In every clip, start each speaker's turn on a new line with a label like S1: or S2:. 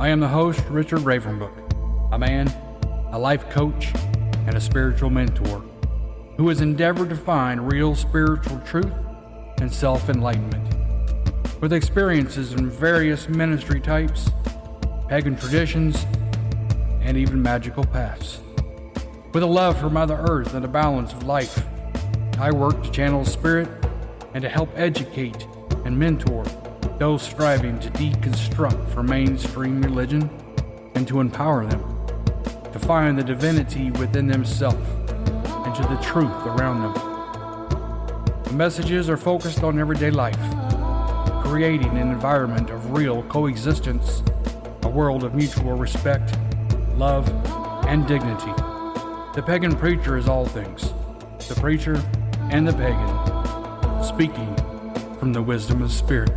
S1: I am the host, Richard Ravenbrook, a man, a life coach, and a spiritual mentor who has endeavored to find real spiritual truth and self-enlightenment. With experiences in various ministry types, pagan traditions, and even magical paths. With a love for Mother Earth and the balance of life, I work to channel spirit and to help educate and mentor those striving to deconstruct from mainstream religion and to empower them to find the divinity within themselves and to the truth around them. The messages are focused on everyday life, creating an environment of real coexistence, a world of mutual respect, love, and dignity. The pagan preacher is all things, the preacher and the pagan, speaking from the wisdom of spirit.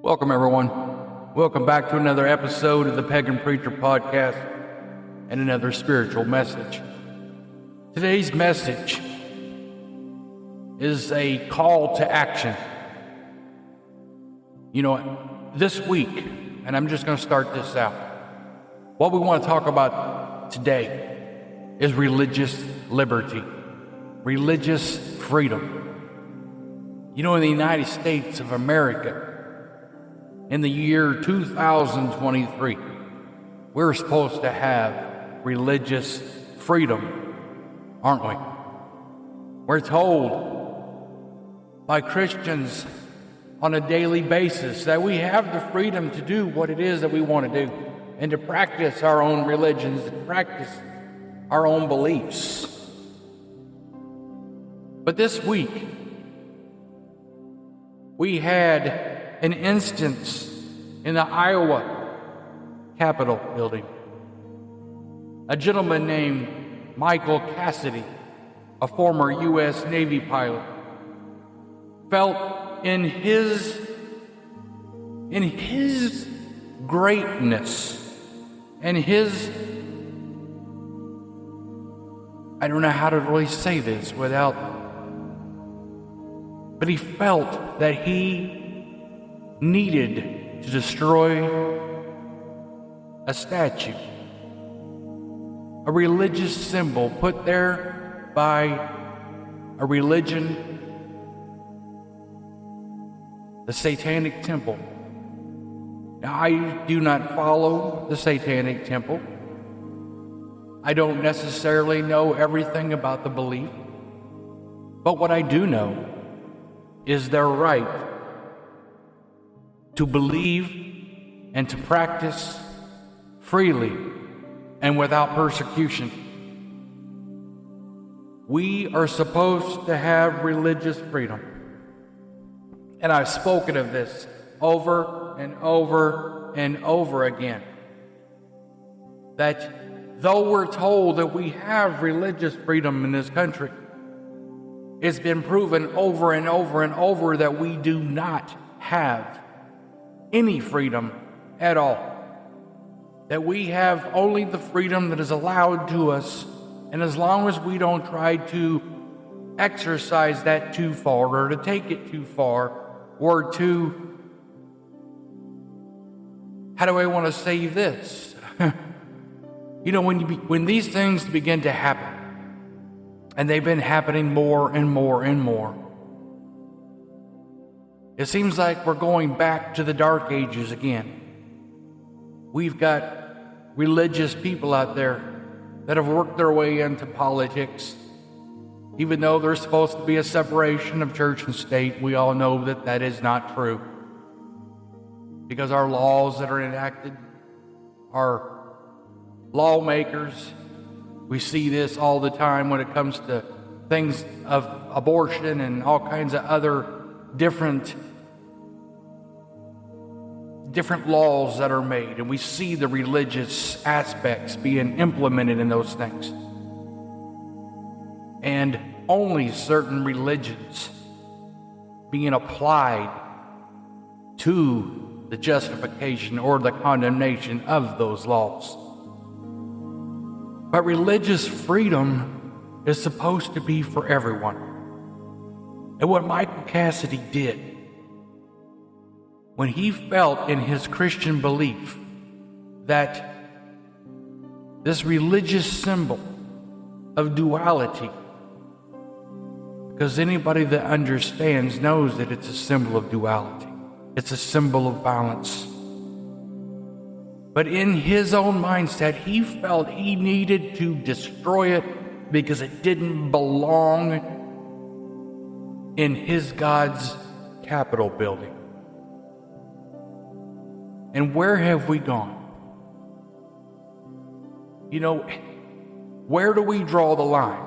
S1: Welcome, everyone. Welcome back to another episode of the Pagan Preacher Podcast and another spiritual message. Today's message is a call to action. This week, and I'm just going to start this out, what we want to talk about today is religious liberty, religious freedom. In the United States of America, in the year 2023, we're supposed to have religious freedom, aren't we? We're told by Christians on a daily basis that we have the freedom to do what it is that we want to do and to practice our own religions, to practice our own beliefs. But this week, we had an instance in the Iowa Capitol building. A gentleman named Michael Cassidy, a former U.S. Navy pilot, felt in his greatness and his, I don't know how to really say this but he felt that he needed to destroy a statue, a religious symbol put there by a religion, the Satanic Temple. Now, I do not follow the Satanic Temple. I don't necessarily know everything about the belief, but what I do know is their right to believe and to practice freely and without persecution. We are supposed to have religious freedom. And I've spoken of this over and over and over again. That though we're told that we have religious freedom in this country, it's been proven over and over and over that we do not have any freedom at all. That we have only the freedom that is allowed to us, and as long as we don't try to exercise that too far or to take it too far or to, how do I want to say this? When these things begin to happen, and they've been happening more and more and more, it seems like we're going back to the Dark Ages again. We've got religious people out there that have worked their way into politics. Even though there's supposed to be a separation of church and state, we all know that that is not true. Because our laws that are enacted, our lawmakers, we see this all the time when it comes to things of abortion and all kinds of other different laws that are made, and we see the religious aspects being implemented in those things. And only certain religions being applied to the justification or the condemnation of those laws. But religious freedom is supposed to be for everyone. And what Michael Cassidy did when he felt in his Christian belief that this religious symbol of duality, because anybody that understands knows that it's a symbol of duality. It's a symbol of balance. But in his own mindset, he felt he needed to destroy it because it didn't belong in his God's Capitol building. And where have we gone? You know, where do we draw the line?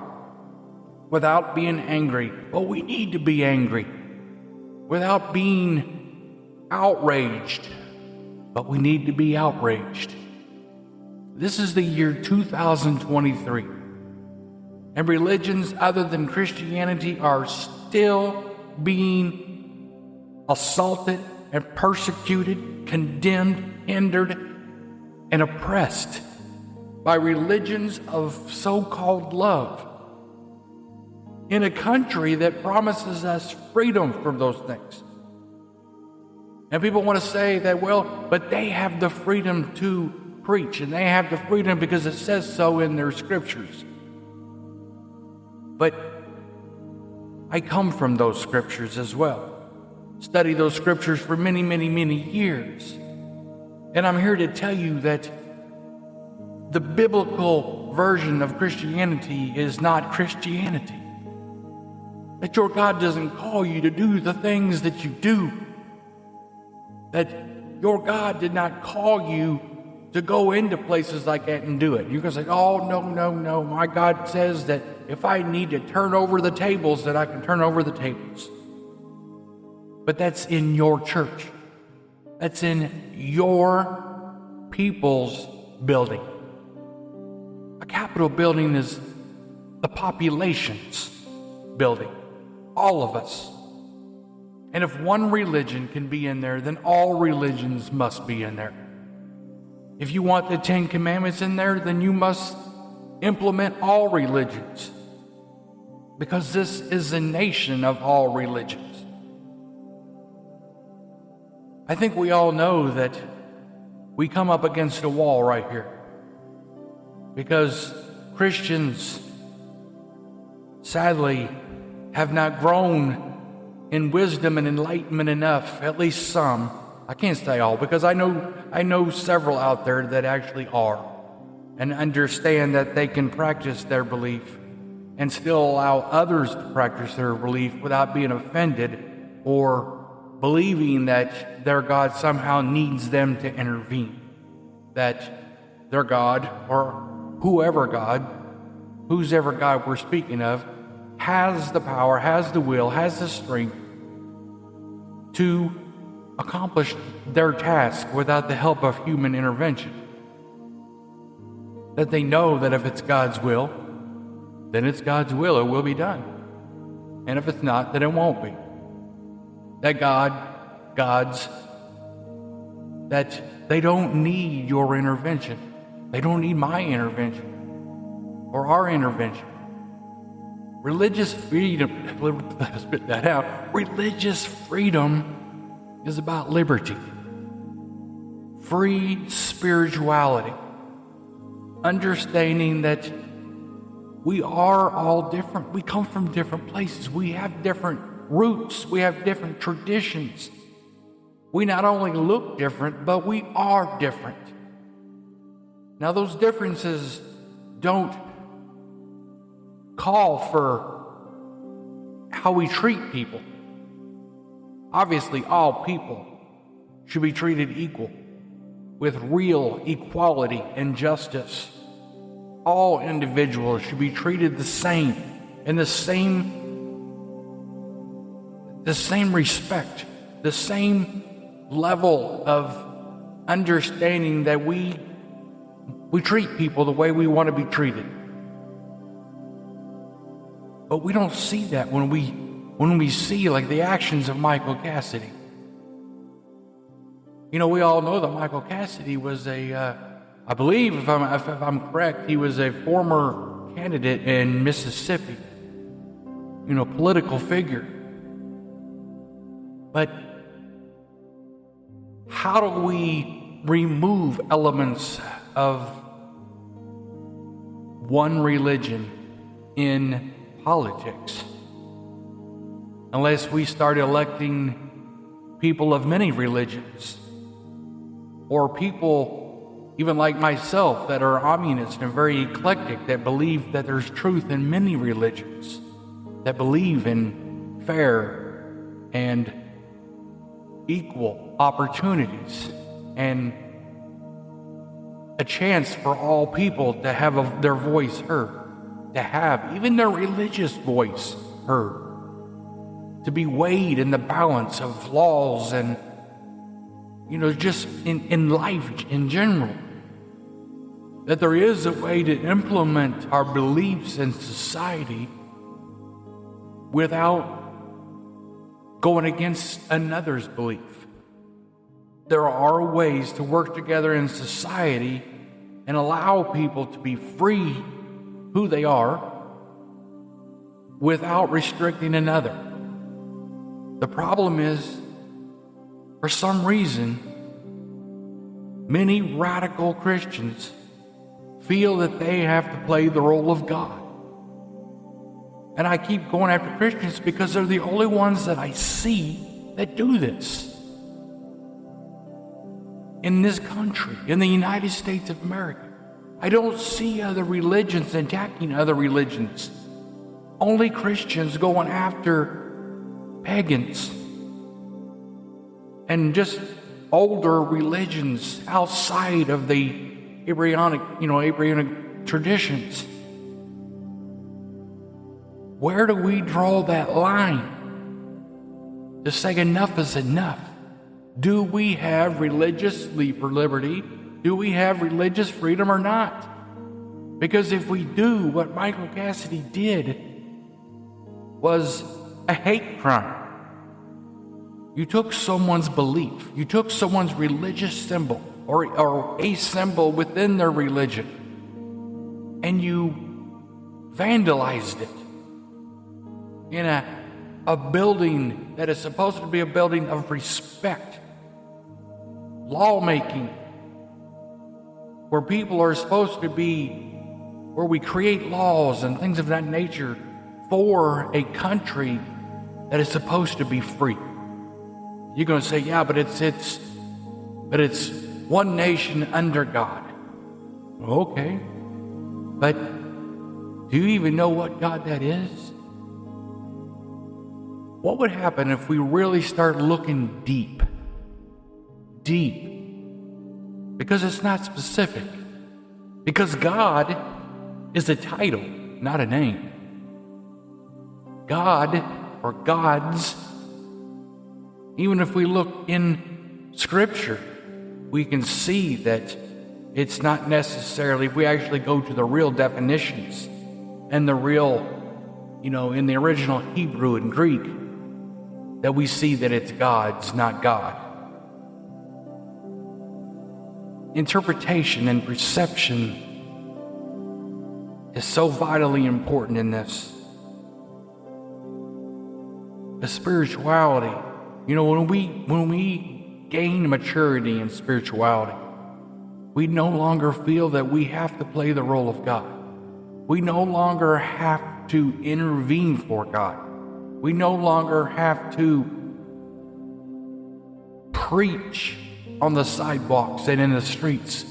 S1: Without being angry. Well, we need to be angry. Without being outraged. But we need to be outraged. This is the year 2023. And religions other than Christianity are still being assaulted and persecuted, condemned, hindered, and oppressed by religions of so-called love in a country that promises us freedom from those things. And people want to say that, well, but they have the freedom to preach, and they have the freedom because it says so in their scriptures. But I come from those scriptures as well. Study those scriptures for many, many, many years. And I'm here to tell you that the biblical version of Christianity is not Christianity. That your God doesn't call you to do the things that you do. That your God did not call you to go into places like that and do it. You're going to say, oh, no. My God says that if I need to turn over the tables, that I can turn over the tables. But that's in your church. That's in your people's building. A Capitol building is the population's building. All of us. And if one religion can be in there, then all religions must be in there. If you want the 10 Commandments in there, then you must implement all religions. Because this is a nation of all religions. I think we all know that we come up against a wall right here. Because Christians, sadly, have not grown in wisdom and enlightenment enough, at least some. I can't say all, because I know several out there that actually are, and understand that they can practice their belief and still allow others to practice their belief without being offended or believing that their God somehow needs them to intervene. That their God, or whoever God, whose ever God we're speaking of, has the power, has the will, has the strength to accomplish their task without the help of human intervention. That they know that if it's God's will, then it's God's will, it will be done. And if it's not, then it won't be. That God's, that they don't need your intervention. They don't need my intervention or our intervention. Religious freedom, let's spit that out. Religious freedom is about liberty, free spirituality, understanding that we are all different. We come from different places. We have different roots. We have different traditions. We not only look different, but we are different. Now, those differences don't call for how we treat people. Obviously, all people should be treated equal, with real equality and justice. All individuals should be treated the same, in the same respect, the same level of understanding that we treat people the way we want to be treated. But we don't see that when we see like the actions of Michael Cassidy. You know, we all know that Michael Cassidy was I believe if I'm correct, he was a former candidate in Mississippi. You know, political figure. But how do we remove elements of one religion in politics unless we start electing people of many religions, or people even like myself that are communist and very eclectic, that believe that there's truth in many religions, that believe in fair and equal opportunities and a chance for all people to have their voice heard, to have even their religious voice heard, to be weighed in the balance of laws and, just in life in general. That there is a way to implement our beliefs in society without going against another's belief. There are ways to work together in society and allow people to be free who they are without restricting another. The problem is, for some reason, many radical Christians feel that they have to play the role of God. And I keep going after Christians because they're the only ones that I see that do this. In this country, in the United States of America, I don't see other religions attacking other religions. Only Christians going after pagans and just older religions outside of the Abrahamic traditions. Where do we draw that line to say enough is enough? Do we have religious liberty? Do we have religious freedom or not? Because if we do, what Michael Cassidy did was a hate crime. You took someone's belief, you took someone's religious symbol or a symbol within their religion, and you vandalized it in a building that is supposed to be a building of respect, lawmaking, where people are supposed to be, where we create laws and things of that nature for a country that is supposed to be free. You're going to say, yeah, but it's one nation under God. Okay, but do you even know what God that is? What would happen if we really start looking deep? Because it's not specific. Because God is a title, not a name. God or gods, even if we look in Scripture, we can see that it's not necessarily, if we actually go to the real definitions and the real, in the original Hebrew and Greek, that we see that it's gods, not God. Interpretation and perception is so vitally important in this. The spirituality, when we gain maturity in spirituality, we no longer feel that we have to play the role of God. We no longer have to intervene for God. We no longer have to preach on the sidewalks and in the streets,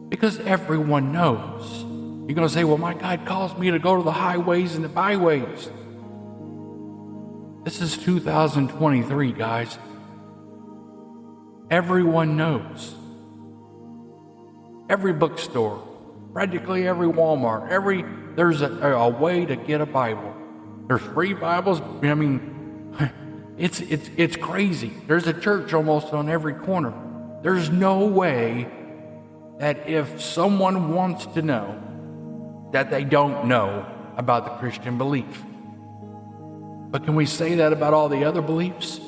S1: because everyone knows. You're going to say, well, my God calls me to go to the highways and the byways. This is 2023, guys. Everyone knows. Every bookstore, practically every Walmart, there's a way to get a Bible. There's free Bibles. It's crazy. There's a church almost on every corner. There's no way that if someone wants to know that they don't know about the Christian belief. But can we say that about all the other beliefs?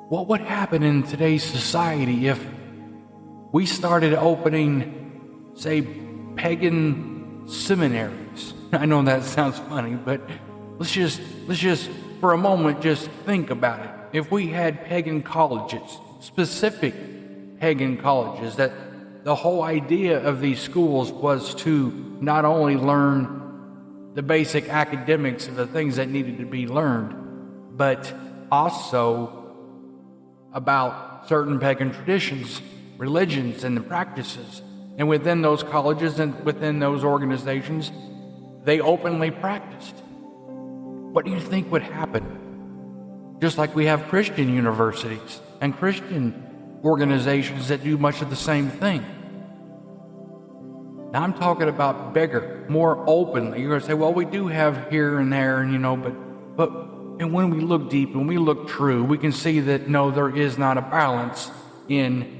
S1: What would happen in today's society if we started opening, say, pagan seminaries? I know that sounds funny, but let's just for a moment just think about it. If we had pagan colleges, specific pagan colleges, that the whole idea of these schools was to not only learn the basic academics of the things that needed to be learned, but also about certain pagan traditions, religions, and the practices. And within those colleges and within those organizations, they openly practiced. What do you think would happen? Just like we have Christian universities and Christian organizations that do much of the same thing. Now I'm talking about bigger, more openly. You're going to say, well, we do have here and there, and and when we look deep, when we look true, we can see that no, there is not a balance in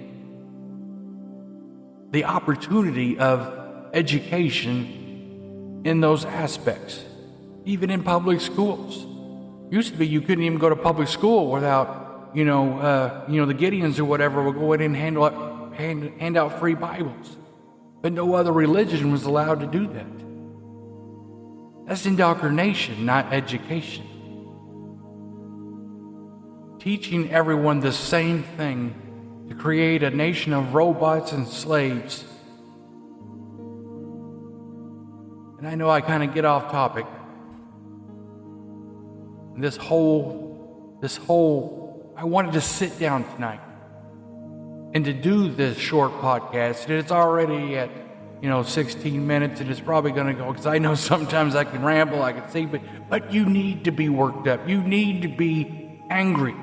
S1: the opportunity of education in those aspects, even in public schools. Used to be you couldn't even go to public school without, the Gideons or whatever would go in and hand out free Bibles. But no other religion was allowed to do that. That's indoctrination, not education. Teaching everyone the same thing to create a nation of robots and slaves. And I know I kind of get off topic. This whole, I wanted to sit down tonight and to do this short podcast. And it's already at, 16 minutes, and it's probably going to go, because I know sometimes I can ramble, I can see, but you need to be worked up. You need to be angry.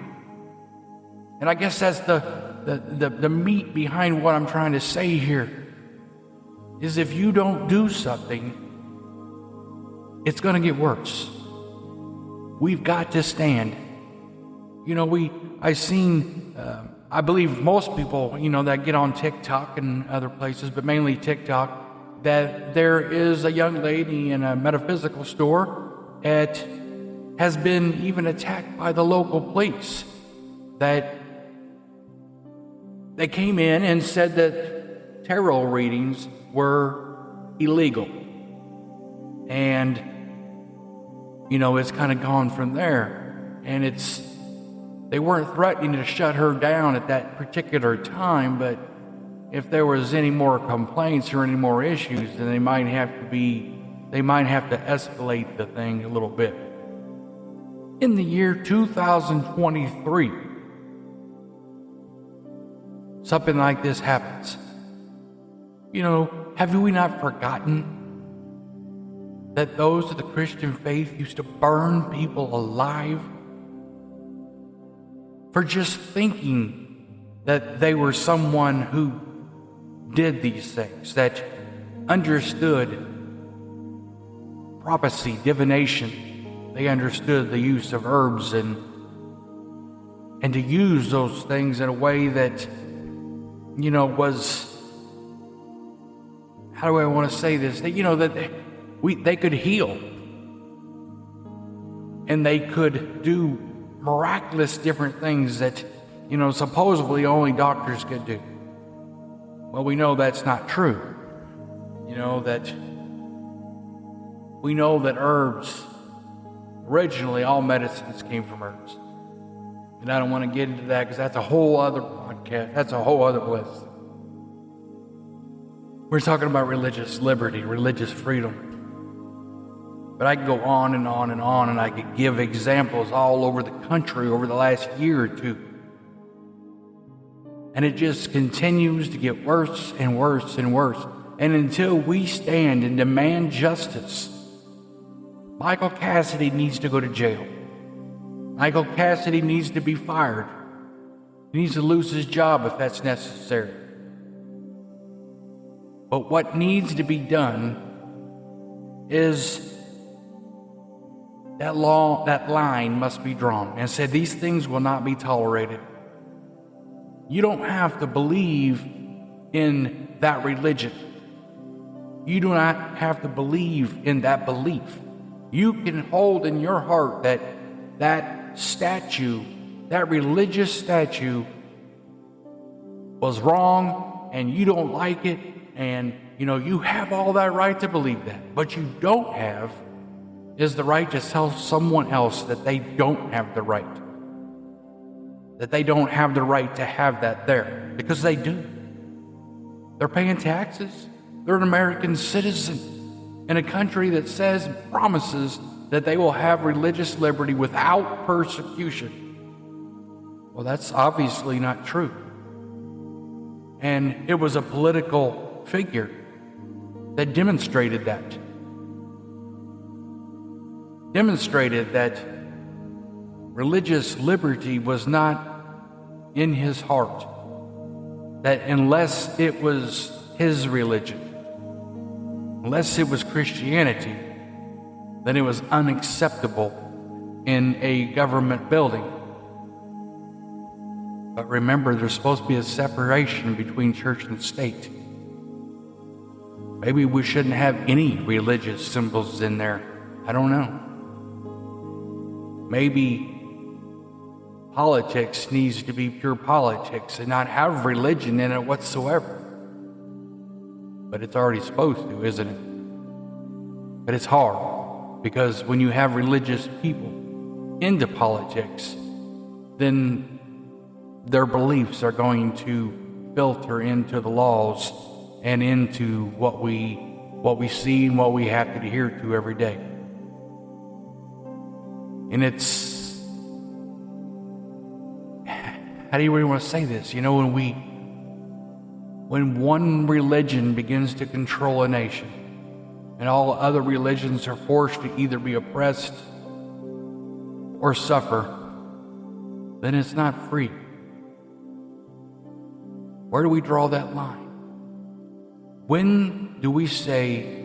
S1: And I guess that's the meat behind what I'm trying to say here, is if you don't do something, it's going to get worse. We've got to stand. I believe most people, that get on TikTok and other places, but mainly TikTok, that there is a young lady in a metaphysical store that has been even attacked by the local police, that they came in and said that tarot readings were illegal. And, it's kind of gone from there. And they weren't threatening to shut her down at that particular time, but if there was any more complaints or any more issues, then they might have to escalate the thing a little bit. In the year 2023, something like this happens. Have we not forgotten that those of the Christian faith used to burn people alive for just thinking that they were someone who did these things, that understood prophecy, divination. They understood the use of herbs and to use those things in a way that, was, how do I want to say this? That, they could heal. And they could do miraculous different things that, supposedly only doctors could do. Well, we know that's not true. We know that herbs, originally all medicines came from herbs. And I don't want to get into that because that's a whole other podcast. That's a whole other list. We're talking about religious liberty, religious freedom. But I could go on and on and on, and I could give examples all over the country over the last year or two. And it just continues to get worse and worse and worse. And until we stand and demand justice, Michael Cassidy needs to go to jail. Michael Cassidy needs to be fired. He needs to lose his job if that's necessary. But what needs to be done is that line must be drawn and said these things will not be tolerated. You don't have to believe in that religion. You do not have to believe in that belief. You can hold in your heart that statue, that religious statue, was wrong and you don't like it, and you have all that right to believe that. But you don't have is the right to tell someone else that they don't have the right. that they don't have the right to have that there, because they do. They're paying taxes. They're an American citizen in a country that says, promises that they will have religious liberty without persecution. Well, that's obviously not true. And it was a political figure that demonstrated that. Demonstrated that religious liberty was not in his heart. That unless it was his religion, unless it was Christianity, then it was unacceptable in a government building. But remember, there's supposed to be a separation between church and state. Maybe we shouldn't have any religious symbols in there. I don't know. Maybe politics needs to be pure politics and not have religion in it whatsoever. But it's already supposed to, isn't it? But it's hard, because when you have religious people into politics, then their beliefs are going to filter into the laws and into what we see and what we have to adhere to every day. And it's, how do you really want to say this? You know, when one religion begins to control a nation and all other religions are forced to either be oppressed or suffer, then it's not free. Where do we draw that line? When do we say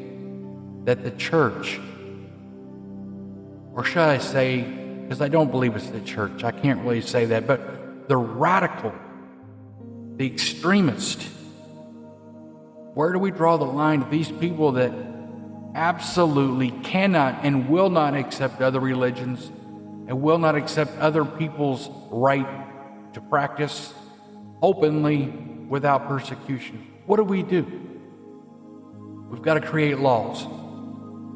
S1: that the church, or should I say, because I don't believe it's the church, I can't really say that, but the radical, the extremist, where do we draw the line of these people that absolutely cannot and will not accept other religions and will not accept other people's right to practice openly without persecution? What do? We've got to create laws.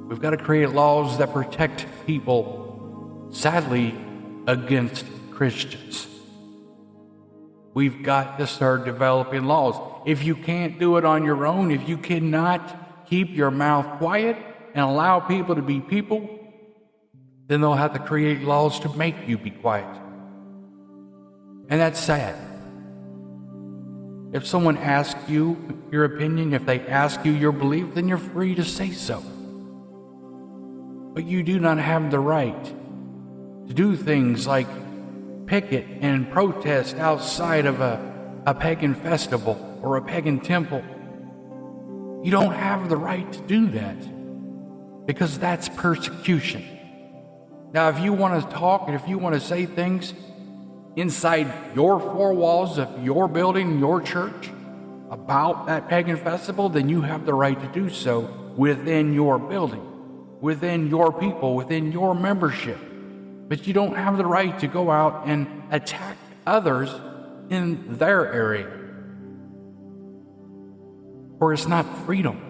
S1: We've got to create laws that protect people, sadly, against Christians. We've got to start developing laws. If you can't do it on your own, if you cannot keep your mouth quiet and allow people to be people, then they'll have to create laws to make you be quiet. And that's sad. If someone asks you your opinion, if they ask you your belief, then you're free to say so. But you do not have the right to do things like picket and protest outside of a pagan festival or a pagan temple. You don't have the right to do that, because that's persecution. Now, if you want to talk and if you want to say things inside your four walls of your building, your church, about that pagan festival, then you have the right to do so within your building, within your people, within your membership. But you don't have the right to go out and attack others in their area, for it's not freedom.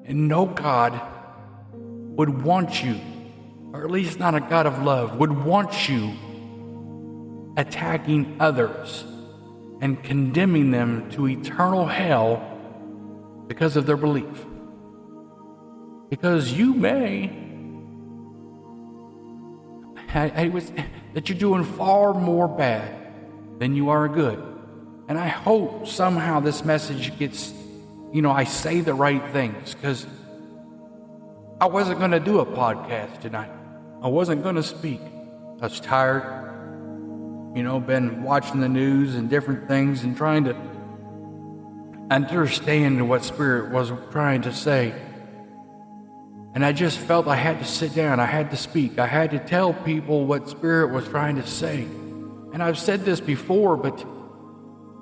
S1: And no God would want you, or at least not a God of love, would want you attacking others and condemning them to eternal hell because of their belief. Because you may, that you're doing far more bad than you are good. And I hope somehow this message gets, I say the right things, because I wasn't going to do a podcast tonight. I wasn't going to speak. I was tired, been watching the news and different things and trying to understand what Spirit was trying to say. And I just felt I had to sit down. I had to speak. I had to tell people what Spirit was trying to say. And I've said this before, but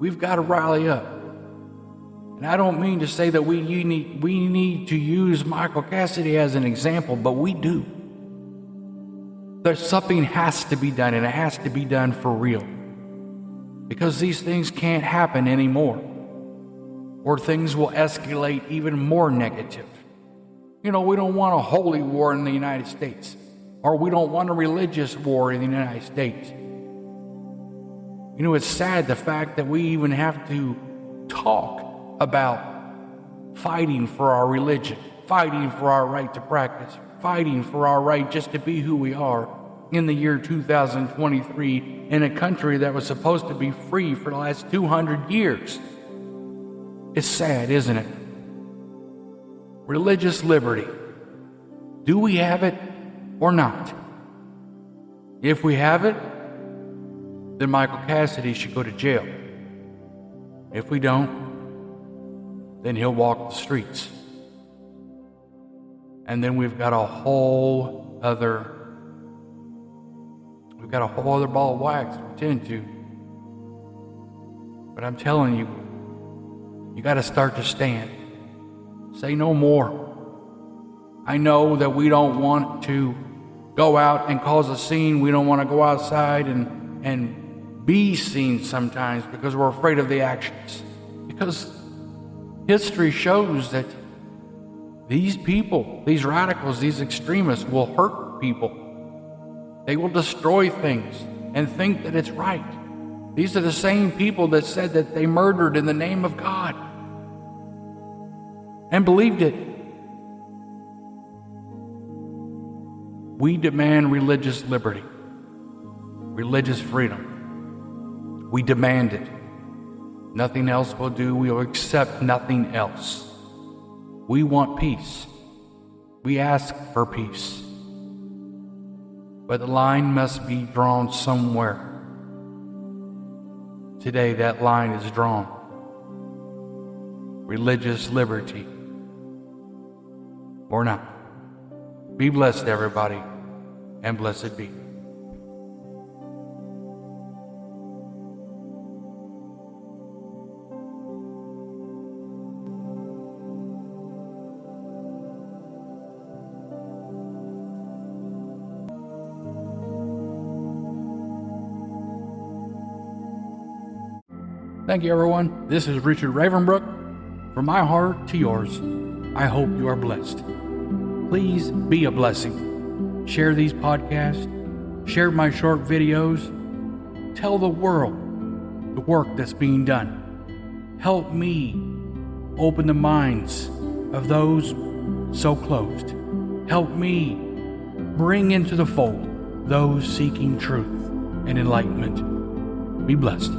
S1: we've got to rally up. And I don't mean to say that we need to use Michael Cassidy as an example, but we do. There's something has to be done, and it has to be done for real. Because these things can't happen anymore, or things will escalate even more negative. We don't want a holy war in the United States, or we don't want a religious war in the United States. You know, it's sad the fact that we even have to talk about fighting for our religion, fighting for our right to practice, fighting for our right just to be who we are in the year 2023 in a country that was supposed to be free for the last 200 years. It's sad, isn't it? Religious liberty. Do we have it or not? If we have it, then Michael Cassidy should go to jail. If we don't, then he'll walk the streets. And then we've got a whole other ball of wax to attend to. But I'm telling you, you got to start to stand. Say no more. I know that we don't want to go out and cause a scene. We don't want to go outside and be seen sometimes because we're afraid of the actions. Because history shows that these people, these radicals, these extremists will hurt people. They will destroy things and think that it's right. These are the same people that said that they murdered in the name of God and believed it. We demand religious liberty, religious freedom. We demand it. Nothing else will do. We will accept nothing else. We want peace. We ask for peace. But the line must be drawn somewhere. Today, that line is drawn. Religious liberty or not. Be blessed, everybody, and blessed be. Thank you, everyone. This is Richard Ravenbrook. From my heart to yours, I hope you are blessed. Please be a blessing. Share these podcasts. Share my short videos. Tell the world the work that's being done. Help me open the minds of those so closed. Help me bring into the fold those seeking truth and enlightenment. Be blessed.